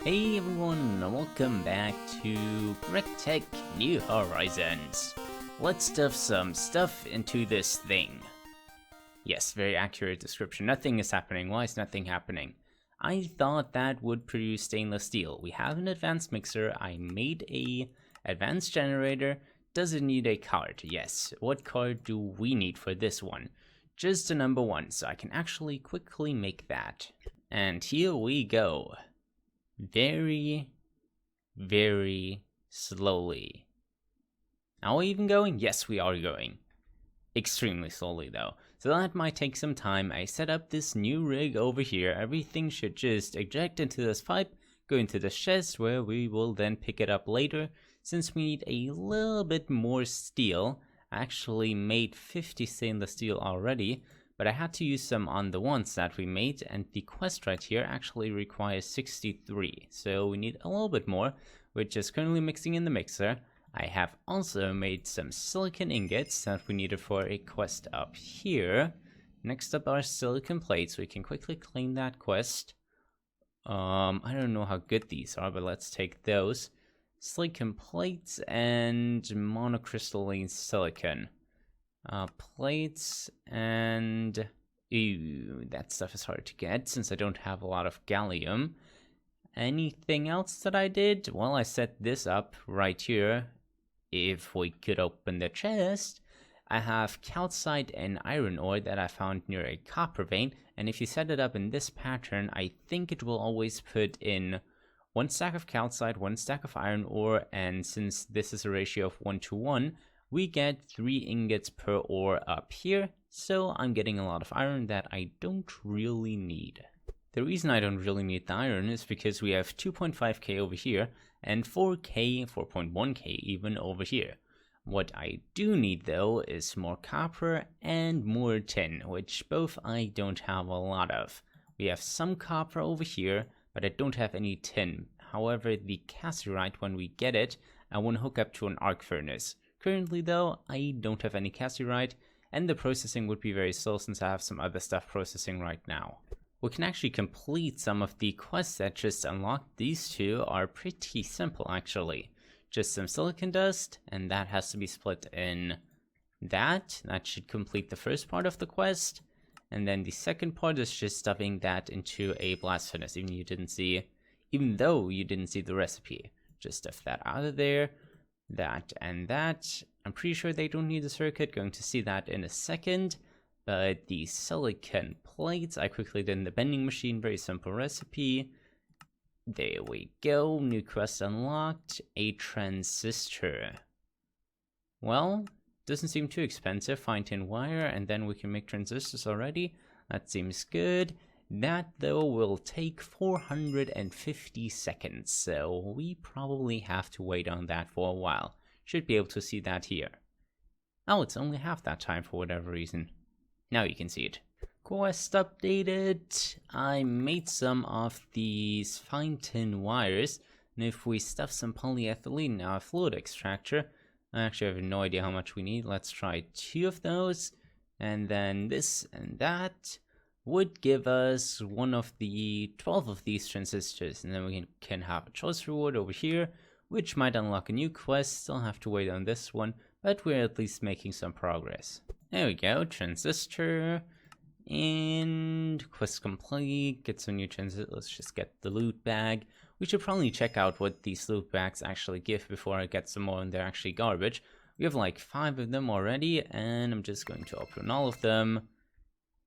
Hey everyone, and welcome back to GregTech New Horizons. Let's stuff some stuff into this thing. Yes, very accurate description. Nothing is happening. Why is nothing happening? I thought that would produce stainless steel. We have an advanced mixer. I made a advanced generator. Does it need a card? Yes. What card do we need for this one? Just a number 1, so I can actually quickly make that. And here we go. Very, very slowly. Are we even going? Yes, we are going. Extremely slowly though. So that might take some time. I set up this new rig over here. Everything should just eject into this pipe, go into the chest where we will then pick it up later. Since we need a little bit more steel, I actually made 50 stainless steel already. But I had to use some on the ones that we made, and the quest right here actually requires 63. So we need a little bit more, which is currently mixing in the mixer. I have also made some silicon ingots that we needed for a quest up here. Next up are silicon plates. We can quickly claim that quest. I don't know how good these are, but let's take those. Silicon plates and monocrystalline silicon. Plates and... Ew, that stuff is hard to get since I don't have a lot of gallium. Anything else that I did? Well, I set this up right here. If we could open the chest, I have calcite and iron ore that I found near a copper vein, and if you set it up in this pattern, I think it will always put in 1 stack of calcite, 1 stack of iron ore, and since this is a ratio of 1 to 1, we get 3 ingots per ore up here, so I'm getting a lot of iron that I don't really need. The reason I don't really need the iron is because we have 2.5k over here and 4k, 4.1k even over here. What I do need though is more copper and more tin, which both I don't have a lot of. We have some copper over here, but I don't have any tin. However, the cassiterite, when we get it, I want to hook up to an arc furnace. Currently though, I don't have any cassiterite, and the processing would be very slow since I have some other stuff processing right now. We can actually complete some of the quests that just unlocked. These two are pretty simple actually. Just some silicon dust, and that has to be split in that. That should complete the first part of the quest. And then the second part is just stuffing that into a blast furnace, even though you didn't see the recipe. Just stuff that out of there. That and that. I'm pretty sure they don't need the circuit, going to see that in a second. But the silicon plates, I quickly did in the bending machine, very simple recipe. There we go, new quest unlocked, a transistor. Well, doesn't seem too expensive, fine tin wire, and then we can make transistors already. That seems good. That though will take 450 seconds, so we probably have to wait on that for a while. Should be able to see that here. Oh, it's only half that time for whatever reason. Now you can see it. Quest updated. I made some of these fine tin wires, and if we stuff some polyethylene in our fluid extractor, I actually have no idea how much we need. Let's try 2 of those, and then this and that would give us one of the 12 of these transistors, and then we can have a choice reward over here, which might unlock a new quest. Still have to wait on this one, but we're at least making some progress. There we go, transistor, and quest complete. Get some new transistors. Let's just get the loot bag. We should probably check out what these loot bags actually give before I get some more and they're actually garbage. We have like 5 of them already, and I'm just going to open all of them.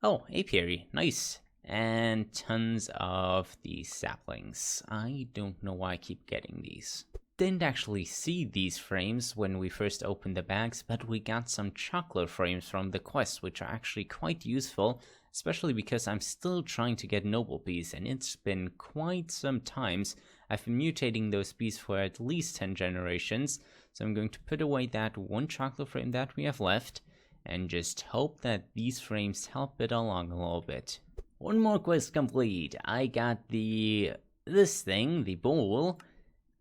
Oh, apiary, nice. And tons of these saplings. I don't know why I keep getting these. Didn't actually see these frames when we first opened the bags, but we got some chocolate frames from the quest, which are actually quite useful, especially because I'm still trying to get noble bees, and it's been quite some times. I've been mutating those bees for at least 10 generations, so I'm going to put away that 1 chocolate frame that we have left, and just hope that these frames help it along a little bit. 1 more quest complete. I got this thing, the bowl.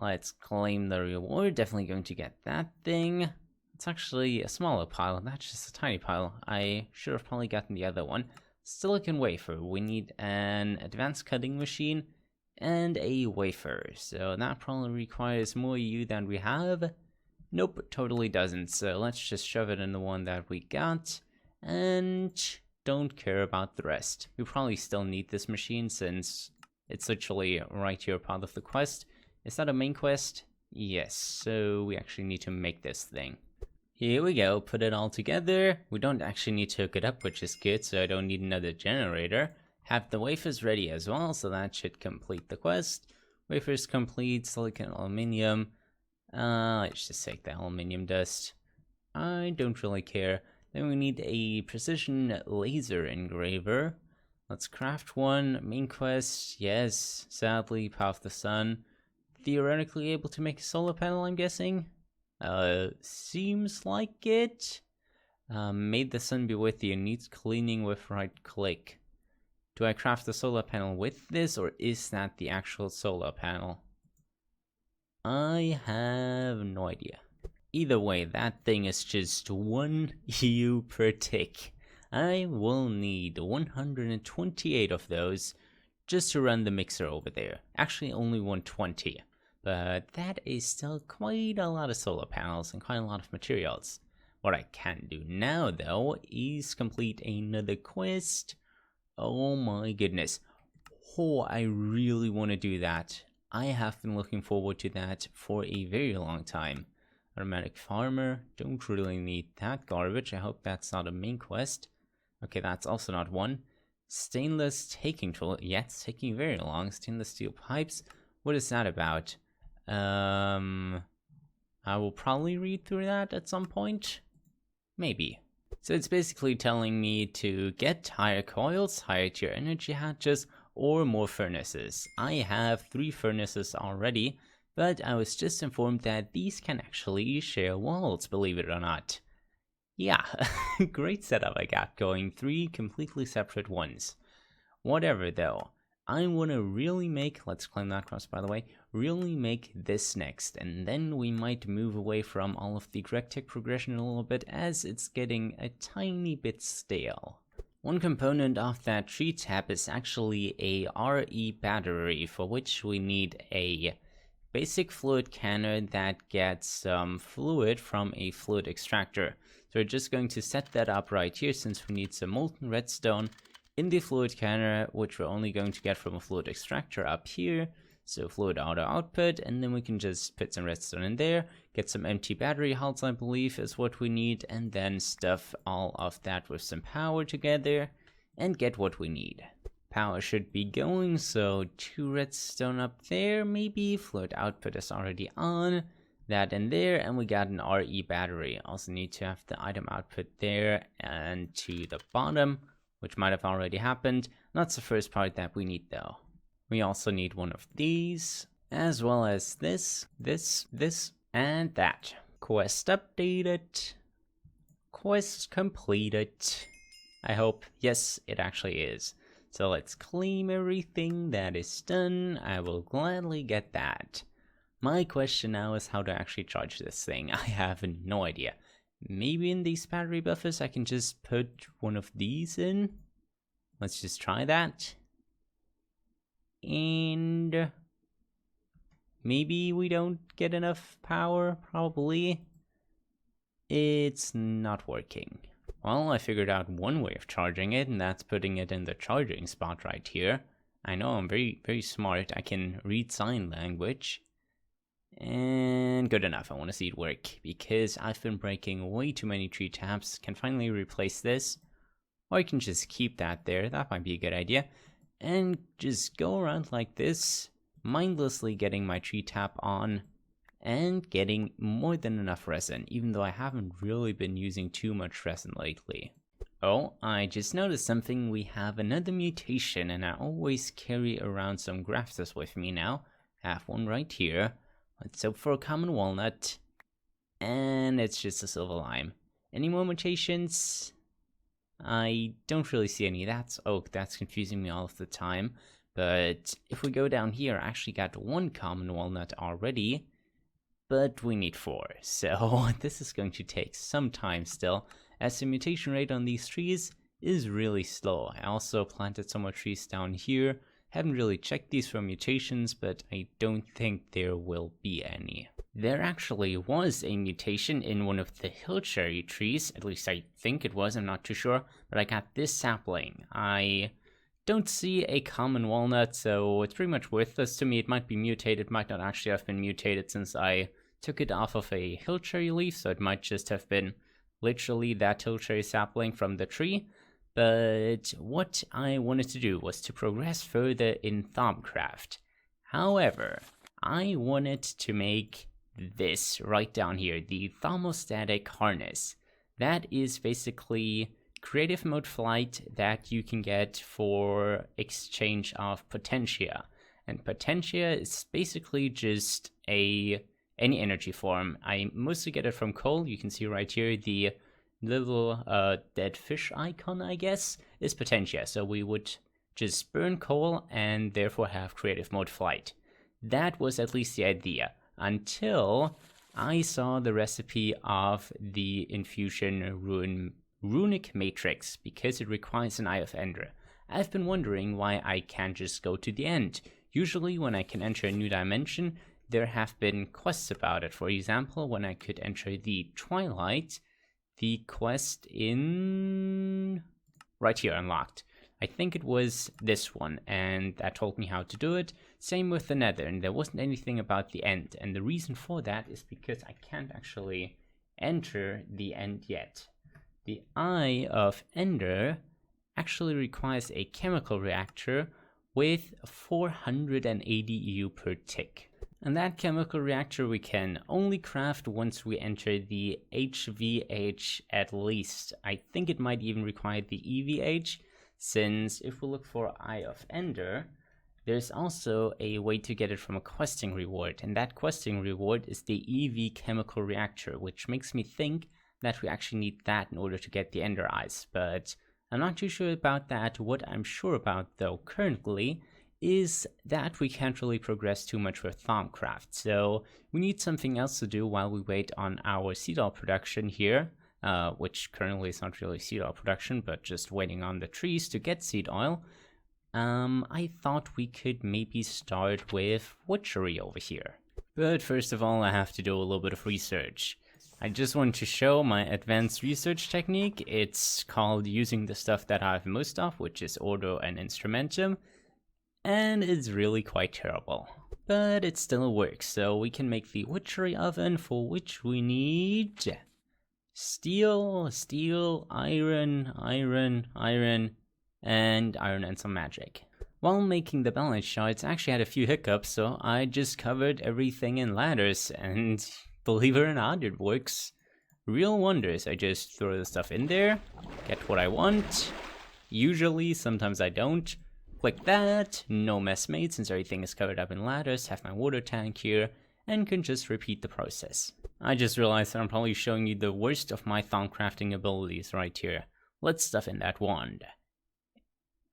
Let's claim the reward. Definitely going to get that thing. It's actually a smaller pile. That's just a tiny pile. I should have probably gotten the other one. Silicon wafer. We need an advanced cutting machine and a wafer. So that probably requires more U than we have. Nope, totally doesn't. So let's just shove it in the one that we got and don't care about the rest. We probably still need this machine since it's literally right here, part of the quest. Is that a main quest? Yes, so we actually need to make this thing. Here we go, put it all together. We don't actually need to hook it up, which is good, so I don't need another generator. Have the wafers ready as well, so that should complete the quest. Wafers complete, silicon, aluminium. Let's just take the aluminium dust. I don't really care. Then we need a precision laser engraver. Let's craft one. Main quest, yes. Sadly, power of the sun. Theoretically able to make a solar panel, I'm guessing. Seems like it. Made the sun be with you. Needs cleaning with right click. Do I craft the solar panel with this, or is that the actual solar panel? I have no idea. Either way, that thing is just 1 EU per tick. I will need 128 of those just to run the mixer over there. Actually, only 120. But that is still quite a lot of solar panels and quite a lot of materials. What I can do now, though, is complete another quest. Oh my goodness. Oh, I really want to do that. I have been looking forward to that for a very long time. Automatic farmer, don't really need that garbage. I hope that's not a main quest. Okay, that's also not one. Stainless taking tool. Yeah, it's taking very long. Stainless steel pipes. What is that about? I will probably read through that at some point. Maybe. So it's basically telling me to get higher coils, higher tier energy hatches, or more furnaces. I have 3 furnaces already, but I was just informed that these can actually share walls, believe it or not. Yeah, great setup I got going, 3 completely separate ones. Whatever though, I want to really make, let's claim that cross by the way, really make this next, and then we might move away from all of the GregTech progression a little bit as it's getting a tiny bit stale. One component of that tree tap is actually a RE battery, for which we need a basic fluid canner that gets some fluid from a fluid extractor. So we're just going to set that up right here since we need some molten redstone in the fluid canner, which we're only going to get from a fluid extractor up here. So fluid auto output, and then we can just put some redstone in there, get some empty battery hulls, I believe is what we need, and then stuff all of that with some power together and get what we need. Power should be going, so 2 redstone up there, maybe. Fluid output is already on. That in there, and we got an RE battery. Also need to have the item output there and to the bottom, which might have already happened. That's the first part that we need though. We also need one of these, as well as this, and that. Quest updated. Quest completed. I hope. Yes, it actually is. So let's claim everything that is done. I will gladly get that. My question now is how to actually charge this thing. I have no idea. Maybe in these battery buffers I can just put one of these in. Let's just try that. And maybe we don't get enough power, probably. It's not working. Well, I figured out one way of charging it, and that's putting it in the charging spot right here. I know I'm very, very smart. I can read sign language. And good enough. I want to see it work, because I've been breaking way too many tree taps. Can finally replace this. Or I can just keep that there. That might be a good idea. And just go around like this, mindlessly getting my tree tap on and getting more than enough resin, even though I haven't really been using too much resin lately. Oh, I just noticed something. We have another mutation, and I always carry around some grafters with me now. I have one right here. Let's hope for a common walnut. And it's just a silver lime. Any more mutations? I don't really see any. That's oak. That's confusing me all of the time. But if we go down here, I actually got 1 common walnut already. But we need 4. So this is going to take some time still, as the mutation rate on these trees is really slow. I also planted some more trees down here. Haven't really checked these for mutations, but I don't think there will be any. There actually was a mutation in one of the hill cherry trees, at least I think it was, I'm not too sure, but I got this sapling. I don't see a common walnut, so it's pretty much worthless to me. It might be mutated, might not actually have been mutated since I took it off of a hill cherry leaf, so it might just have been literally that hill cherry sapling from the tree. But what I wanted to do was to progress further in Thaumcraft. However, I wanted to make this right down here, the thermostatic harness. That is basically creative mode flight that you can get for exchange of potentia. And potentia is basically just any energy form. I mostly get it from coal. You can see right here the little dead fish icon, I guess, is potentia. So we would just burn coal and therefore have creative mode flight. That was at least the idea, until I saw the recipe of the infusion runic matrix, because it requires an Eye of Ender. I've been wondering why I can't just go to the end. Usually when I can enter a new dimension, there have been quests about it. For example, when I could enter the Twilight, the quest in right here unlocked. I think it was this one, and that told me how to do it. Same with the Nether, and there wasn't anything about the end. And the reason for that is because I can't actually enter the end yet. The Eye of Ender actually requires a chemical reactor with 480 EU per tick. And that chemical reactor we can only craft once we enter the HVH at least. I think it might even require the EVH, since if we look for Eye of Ender, there's also a way to get it from a questing reward. And that questing reward is the EV chemical reactor, which makes me think that we actually need that in order to get the Ender Eyes. But I'm not too sure about that. What I'm sure about, though, currently, is that we can't really progress too much with Thaumcraft. So we need something else to do while we wait on our seed oil production here, which currently is not really seed oil production, but just waiting on the trees to get seed oil. I thought we could maybe start with Witchery over here. But first of all, I have to do a little bit of research. I just want to show my advanced research technique. It's called using the stuff that I have most of, which is Ordo and Instrumentum. And it's really quite terrible. But it still works, so we can make the Witchery oven, for which we need steel, iron, and some magic. While making the balance shards, I actually had a few hiccups, so I just covered everything in ladders, and believe it or not, it works. Real wonders. I just throw the stuff in there, get what I want. Usually, sometimes I don't. Click that, no mess made since everything is covered up in ladders, have my water tank here, and can just repeat the process. I just realized that I'm probably showing you the worst of my Thaumcrafting abilities right here. Let's stuff in that wand.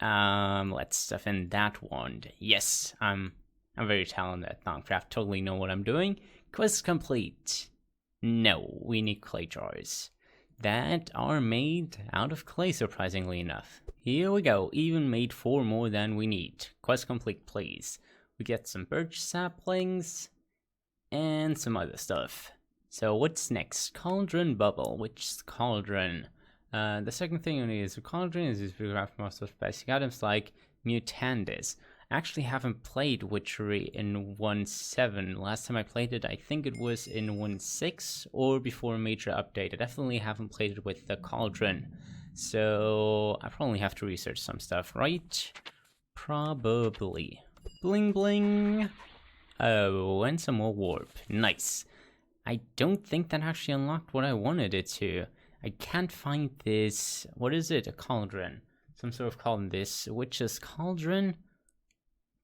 Let's stuff in that wand. Yes, I'm very talented at Thaumcraft, totally know what I'm doing. Quest complete. No, we need clay jars that are made out of clay, surprisingly enough. Here we go, even made 4 more than we need. Quest complete, please. We get some birch saplings and some other stuff. So what's next? Cauldron bubble. Which is cauldron? The second thing we need is a cauldron. Is we craft most of basic items like mutandis. I actually haven't played Witchery in 1.7. Last time I played it, I think it was in 1.6 or before a major update. I definitely haven't played it with the cauldron. So I probably have to research some stuff, right? Probably. Bling bling. Oh, and some more warp. Nice. I don't think that actually unlocked what I wanted it to. I can't find this. What is it? A cauldron. Some sort of cauldron. This witch's cauldron.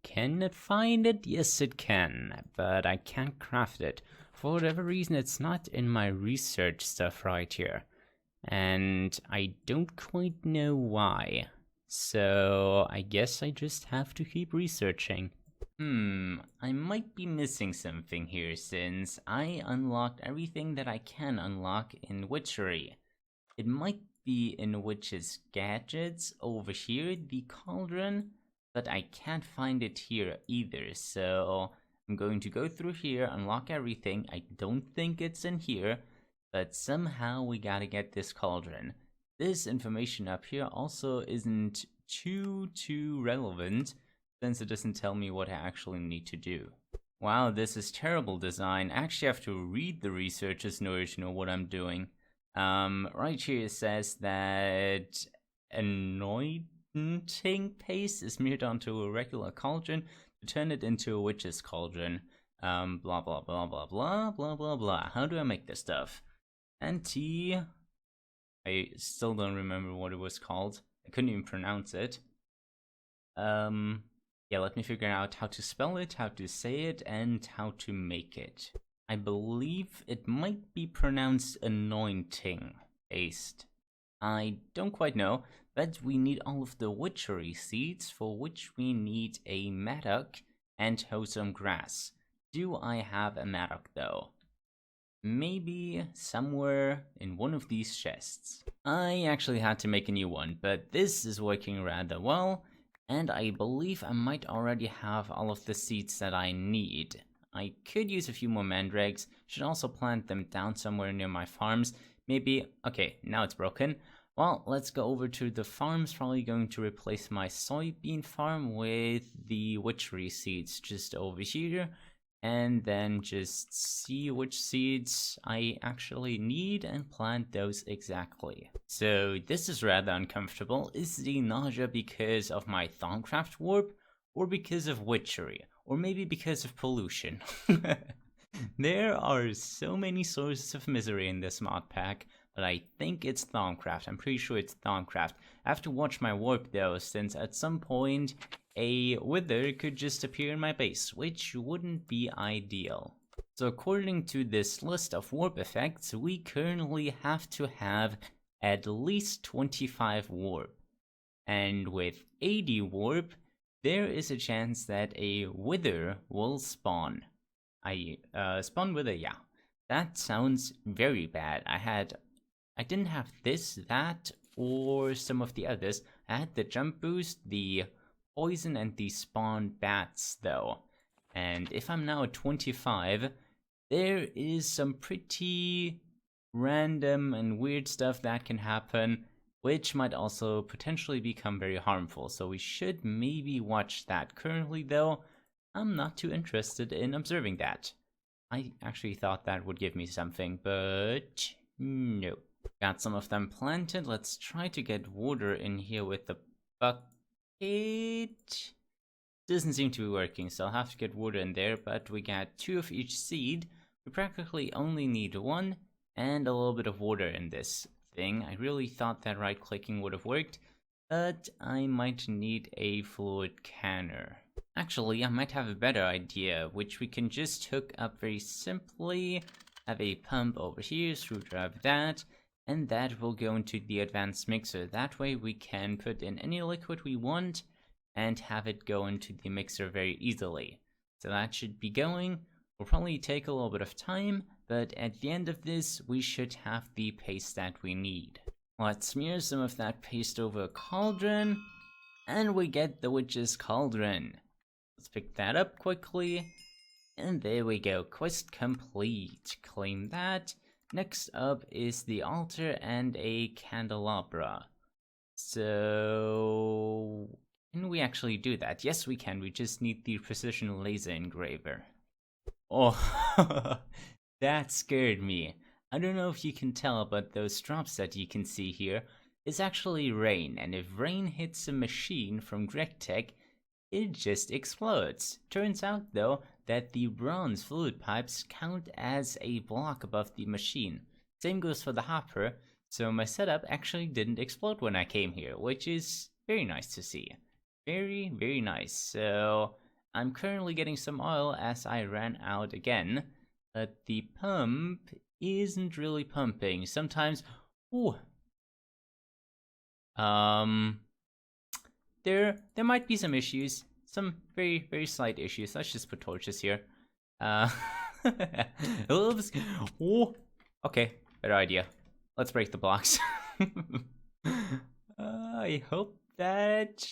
Can it find it? Yes, it can. But I can't craft it. For whatever reason, it's not in my research stuff right here. And I don't quite know why. So I guess I just have to keep researching. I might be missing something here since I unlocked everything that I can unlock in Witchery. It might be in Witch's gadgets over here, the cauldron, but I can't find it here either. So I'm going to go through here, unlock everything. I don't think it's in here, but somehow we gotta get this cauldron. This information up here also isn't too relevant, since it doesn't tell me what I actually need to do. Wow, this is terrible design. I actually have to read the researches in order to know what I'm doing. Right here it says that anointing paste is smeared onto a regular cauldron to turn it into a witch's cauldron. Blah blah blah blah blah blah blah blah. How do I make this stuff? Anti. I still don't remember what it was called. I couldn't even pronounce it. Yeah, let me figure out how to spell it, how to say it, and how to make it. I believe it might be pronounced anointing paste. I don't quite know, but we need all of the witchery seeds, for which we need a mattock and wholesome grass. Do I have a mattock though? Maybe somewhere in one of these chests. I actually had to make a new one, but this is working rather well. And I believe I might already have all of the seeds that I need. I could use a few more mandrakes, should also plant them down somewhere near my farms. Maybe, okay, now it's broken. Well, let's go over to the farms, probably going to replace my soybean farm with the witchery seeds just over here. And then just see which seeds I actually need and plant those exactly. So this is rather uncomfortable. Is the nausea because of my Thaumcraft warp, or because of witchery, or maybe because of pollution? There are so many sources of misery in this mod pack, but I think it's Thaumcraft. I'm pretty sure it's Thaumcraft. I have to watch my warp though, since at some point a wither could just appear in my base, which wouldn't be ideal. So according to this list of warp effects, we currently have to have at least 25 warp. And with 80 warp, there is a chance that a wither will spawn. Spawn wither, yeah. That sounds very bad. I didn't have this, that, or some of the others. I had the jump boost, the poison, and the spawn bats though. And if I'm now at 25, there is some pretty random and weird stuff that can happen, which might also potentially become very harmful. So we should maybe watch that. Currently though, I'm not too interested in observing that. I actually thought that would give me something, but no. Got some of them planted. Let's try to get water in here with the bucket. Doesn't seem to be working, so I'll have to get water in there, but we got 2 of each seed. We practically only need 1 and a little bit of water in this thing. I really thought that right-clicking would have worked, but I might need a fluid canner. Actually, I might have a better idea, which we can just hook up very simply. Have a pump over here, screwdriver that, and that will go into the advanced mixer. That way we can put in any liquid we want and have it go into the mixer very easily. So that should be going. Will probably take a little bit of time, but at the end of this, we should have the paste that we need. Let's smear some of that paste over a cauldron, and we get the witch's cauldron. Let's pick that up quickly, and there we go, quest complete. Claim that. Next up is the altar and a candelabra. So, can we actually do that? Yes, we can. We just need the precision laser engraver. Oh, that scared me. I don't know if you can tell, but those drops that you can see here is actually rain. And if rain hits a machine from GregTech, it just explodes. Turns out though that the bronze fluid pipes count as a block above the machine. Same goes for the hopper, so my setup actually didn't explode when I came here, which is very nice to see. Very, very nice. So I'm currently getting some oil as I ran out again, but the pump isn't really pumping. Sometimes, there might be some issues, some very, very slight issues. Let's just put torches here. Oops. Oh, okay, better idea. Let's break the blocks. I hope that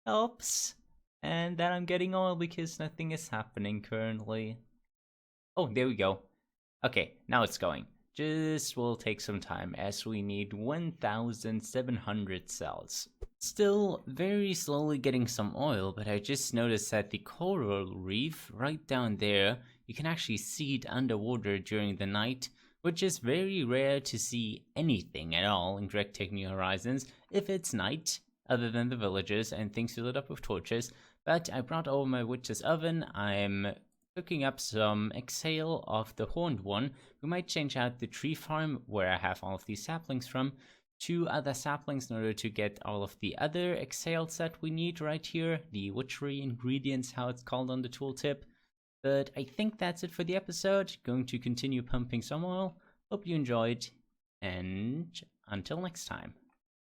helps. and that I'm getting oil because nothing is happening currently. Oh, there we go. Okay, now it's going. Just will take some time as we need 1,700 cells. Still very slowly getting some oil, but I just noticed that the coral reef right down there, you can actually see it underwater during the night, which is very rare to see anything at all in GregTech New Horizons if it's night, other than the villagers and things lit up with torches. But I brought over my witch's oven. I'm cooking up some exhale of the horned one. We might change out the tree farm where I have all of these saplings from to other saplings in order to get all of the other exhales that we need right here, the witchery ingredients, how it's called on the tooltip. But I think that's it for the episode. Going to continue pumping some oil. Hope you enjoyed, and until next time.